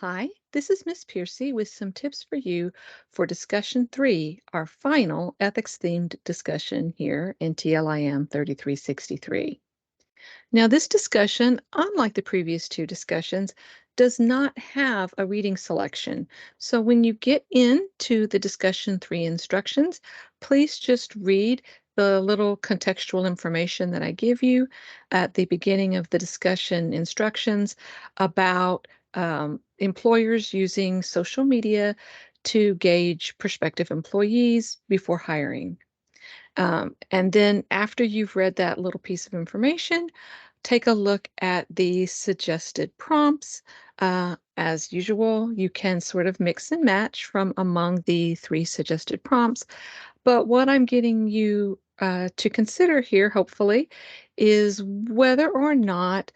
Hi, this is Miss Piercy with some tips for you for discussion three, our final ethics themed discussion here in TLIM 3363. Now, this discussion, unlike the previous two discussions, does not have a reading selection. So when you get into the discussion three instructions, please just read the little contextual information that I give you at the beginning of the discussion instructions about employers using social media to gauge prospective employees before hiring. And then after you've read that little piece of information, take a look at the suggested prompts. As usual, you can sort of mix and match from among the three suggested prompts. But what I'm getting you to consider here, hopefully, is whether or not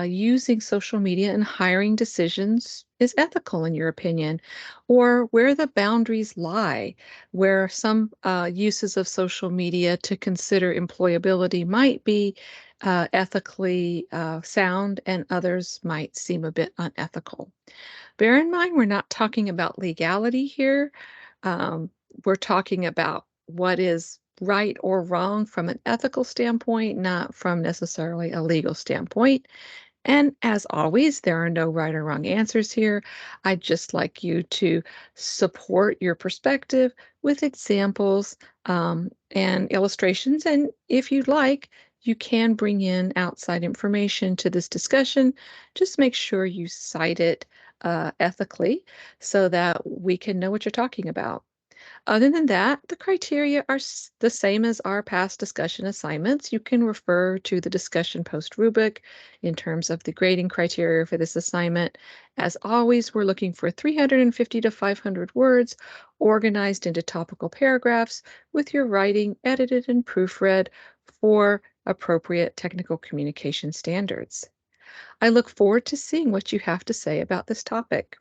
using social media in hiring decisions is ethical, in your opinion, or where the boundaries lie, where some uses of social media to consider employability might be ethically sound and others might seem a bit unethical. Bear in mind, we're not talking about legality here. Um, we're talking about what is right or wrong from an ethical standpoint, not from necessarily a legal standpoint. And as always, there are no right or wrong answers here. I'd just like you to support your perspective with examples and illustrations. And if you'd like, you can bring in outside information to this discussion. Just make sure you cite it ethically so that we can know what you're talking about. Other than that, the criteria are the same as our past discussion assignments. You can refer to the discussion post rubric in terms of the grading criteria for this assignment. As always, we're looking for 350 to 500 words organized into topical paragraphs with your writing edited and proofread for appropriate technical communication standards. I look forward to seeing what you have to say about this topic.